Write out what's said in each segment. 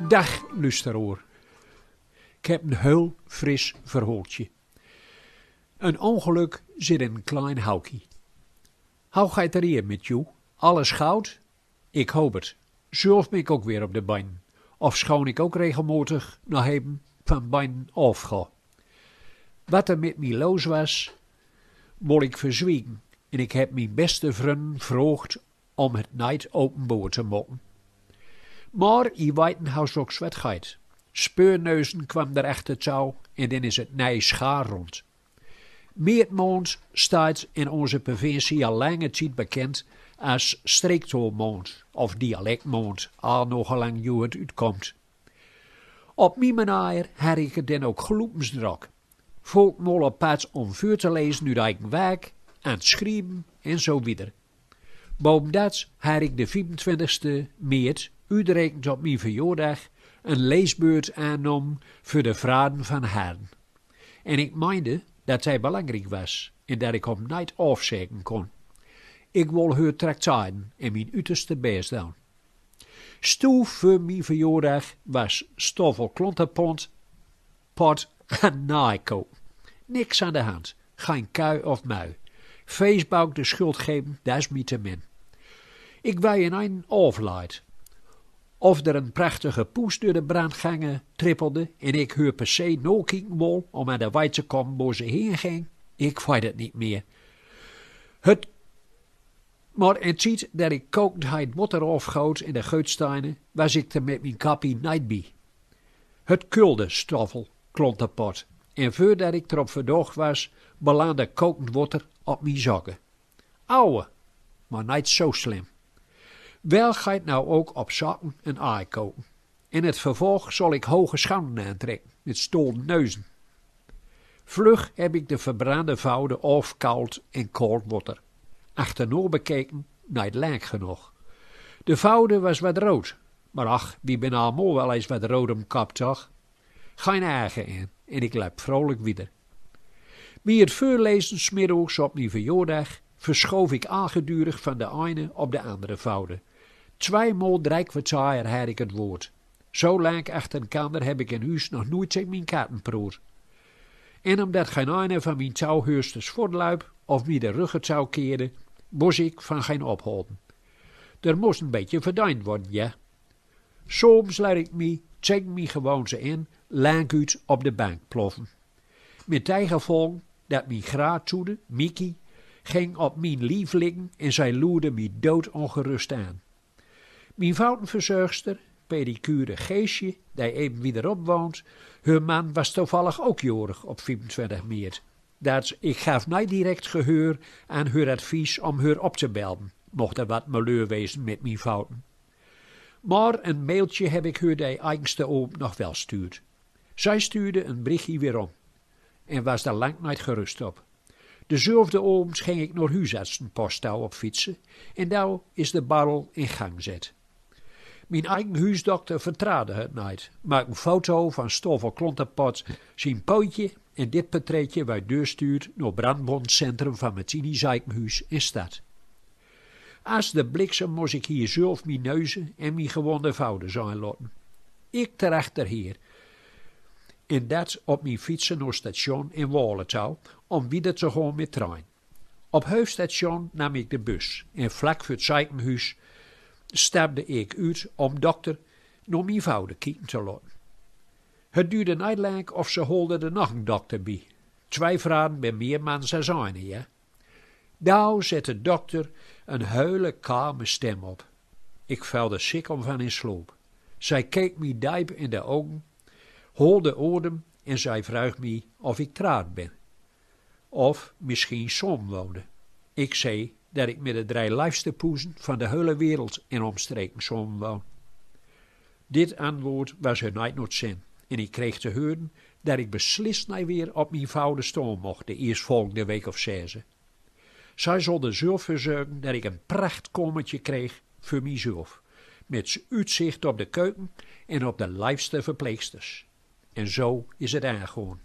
Dag, luisteraar. Ik heb een heel fris verhaaltje. Een ongeluk zit in een klein houtje. Hoe gaat het hier met jou? Alles goud? Ik hoop het. Zelf ben ik ook weer op de been. Of schoon ik ook regelmatig nog even van been afga. Wat er met mij los was, wil ik verzwiegen. En ik heb mijn beste vriend gevraagd om het niet openbaar te maken. Maar je weet hoe zo'n wat gaat. Speurneuzen kwam er achter touw en dan is het nij schaar rond. Meertmaand staat in onze provincie al lange tijd bekend als streektolmaand of dialectmaand, al nog lang hoe het uitkomt. Op mijn manier heb ik het dan ook geloepensdrak. Volk mol op pad om vuur te lezen uit eigen werk, aan het schrijven en zo weer. Boven dat heb ik de 25e maart, uitgerekend op mijn verjaardag, een leesbeurt aannam voor de vragen van Haren. En ik meende dat hij belangrijk was en dat ik hem niet afzeggen kon. Ik wil haar tracteren en mijn uiterste best doen. Stoef voor mijn verjaardag was stoffel klonterpont, pot en naaikoop. Niks aan de hand, geen kui of mui. Feestbouw de schuld geven, dat is niet te min. Ik wou in een afleid. Of er een prachtige poes door de brandgangen trippelde en ik haar per se nakijken wou om aan de wei te komen waar ze heen ging, ik weet het niet meer. Maar in tijd dat ik kokendheid water afgoot in de geutsteinen, was ik er met mijn kappie niet bij. Het kulde stoffel klonterpot en voordat ik erop verdacht was, belandde kokend water op mijn zakken. Ouwe, maar niet zo slim. Wel gaat nou ook op zakken een aai kopen. In het vervolg zal ik hoge schanden aantrekken, met stolen neuzen. Vlug heb ik de verbrande vouwen afkoud in koud water. Achterna bekeken, niet lang genoeg. De vouwen was wat rood, maar ach, wie ben allemaal wel eens wat rood om kap toch? Geen eigen in, en ik loop vrolijk weer. Bij het voorlezen smiddags op mijn verjaardag verschoof ik aangedurig van de ene op de andere vouwen. 2 maal 3 kwartier had ik het woord. Zo lang achter een kamer heb ik in huis nog nooit tegen mijn katten proer. En omdat geen ene van mijn touwheursters voortluip of wie de ruggetouw keerde, was ik van geen ophouden. Er moest een beetje verdiend worden, ja. Soms laat ik me tegen mijn gewoonte in, lang uit op de bank ploffen. Met tegenvolg dat mijn graadtoede, Mickey, ging op mijn lief liggen en zij loerde me doodongerust aan. Mijn vouwenverzorgster, pedicure Geesje, die even weer op woont, haar man was toevallig ook jorig op 25 maart. Ik gaf niet direct gehoor aan haar advies om haar op te belden, mocht er wat malheur wezen met mijn fouten. Maar een mailtje heb ik haar de eigenste oom nog wel stuurd. Zij stuurde een berichtje weer om en was daar lang niet gerust op. Dezelfde ooms ging ik naar huisartsenpostouw op fietsen en nou is de barrel in gang gezet. Mijn eigen huisdokter vertrouwde het niet, maak een foto van Stoffel Klonterpot, zijn pootje en dit portretje waar deurstuurt naar brandbondcentrum van Martini Ziekenhuis in stad. Als de bliksem moest ik hier zelf mijn neuzen en mijn gewonde vouwen zijn laten. Ik terachter hier. En dat op mijn fietsen naar station in Walentouw om weer te gaan met trein. Op hoofdstation nam ik de bus en vlak voor het ziekenhuis stapte ik uit om dokter naar mijn vouwen kijken te laten. Het duurde niet lang of ze holden er nog een dokter bij. 2 vrouwen bij meer man als een, ja. Daar zette de dokter een hele kalme stem op. Ik velde sick om van in sloop. Zij keek me diep in de ogen, holde adem en zij vroeg me of ik traad ben. Of misschien som woonde. Ik zei dat ik met de 3 liefste poezen van de hele wereld in omstreken som woon. Dit antwoord was er niet naar zin en ik kreeg te horen dat ik beslist niet weer op mijn vouwen staan mocht de eerstvolgende week of 6. Zij zulde zelf verzorgen dat ik een prachtkommetje kreeg voor mijzelf, met uitzicht op de keuken en op de liefste verpleegsters. En zo is het aangegaan.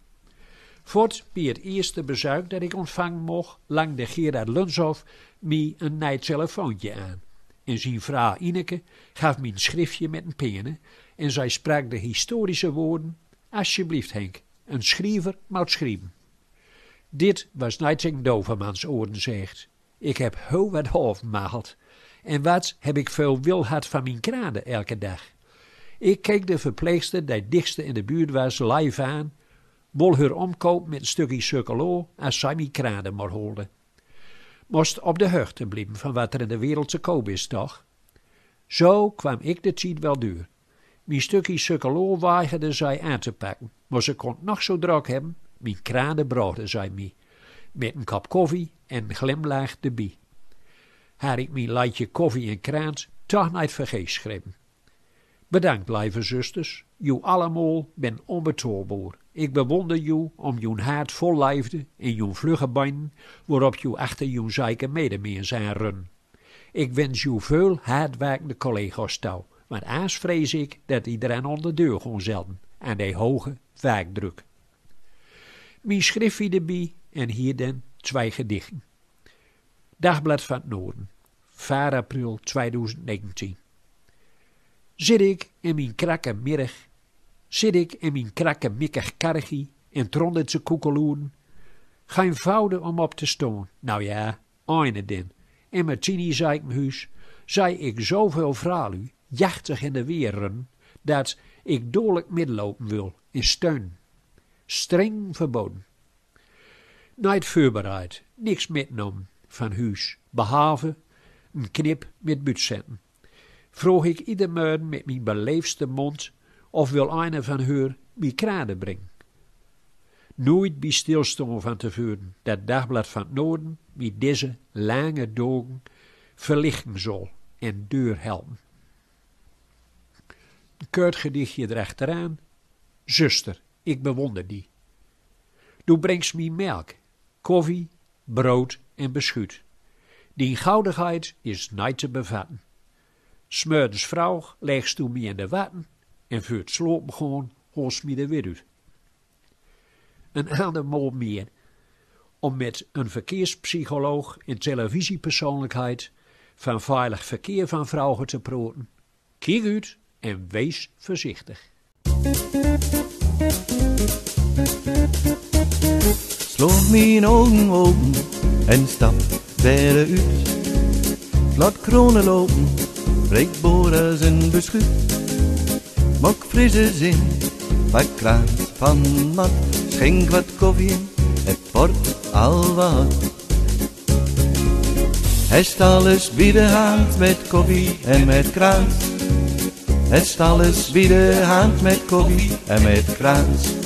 Voort bij het eerste bezoek dat ik ontvangen mocht, langde Gerard Lunshoff mij een nieuw telefoontje aan. En zijn vrouw Ineke gaf me een schriftje met een pen en zij sprak de historische woorden: alsjeblieft Henk, een schrijver moet schrijven. Dit was niet in Dovermans oren zegt. Ik heb heel wat overmaald. En wat heb ik veel wil had van mijn kranen elke dag. Ik keek de verpleegster die dichtste in de buurt was live aan, wol haar omkoop met een stukje sukkelo als zij mijn kranen maar holde. Moest op de hoogte blijven van wat er in de wereld te koop is, toch? Zo kwam ik de tijd wel duur. Mijn stukje sukkelo weigerde zij aan te pakken, maar ze kon nog zo druk hebben, mijn kranen broodde zij mij, met een kop koffie en een glimlach erbij. Had ik mijn leidje koffie en kraant toch niet vergeet schreven. Bedankt, lieve zusters. Joe allemaal ben onbetrouwbaar. Ik bewonder jou om joe hart vol liefde en joe vlugge benen, waarop joe achter joe zeiken medemens aanrunnen. Ik wens joe veel hardwerkende collega's toe, want aans vrees ik dat iedereen onder de deur gaan zelden aan die hoge werkdruk. Mijn schriftje erbij en hier dan 2 gedichten. Dagblad van het Noorden, 4 april 2019. Zit ik in mijn krakke mikkig kargie en trondetse koekeloeren. Geen vouwen om op te staan. Nou ja, eine den. En met Tini Zijkenhuis zei ik zoveel vrouwen, jachtig in de weeren, dat ik doorlijk midlopen wil in steun. Streng verboden. Niet voorbereid, niks metnomen van huis, behalve een knip met budzetten. Vroeg ik ieder morgen met mijn beleefdste mond of wil een van haar mijn kranen brengen. Nooit bij stilstaan van tevoren dat Dagblad van het Noorden met deze lange dagen verlichten zal en deur helpen. Een kort gedichtje erachteraan. Zuster, ik bewonder die. Du brengt mij melk, koffie, brood en beschuit. Die goudigheid is niet te bevatten. Smerdens vrouw legst toen mij in de watten en voor het slopen gewoon holst mij er weer uit. Een ander mol meer om met een verkeerspsycholoog en televisiepersoonlijkheid van veilig verkeer van vrouwen te praten. Kijk uit en wees voorzichtig. Sloot mijn ogen open en stap veruit. Laat kronen lopen, breek boren zijn beschuit. Mok frisse zin, pak kraant van mat. Schenk wat koffie in, het wordt al wat. Hij stal eens bij de hand met koffie en met kraant. Hij stal eens bij de hand met koffie en met kraant.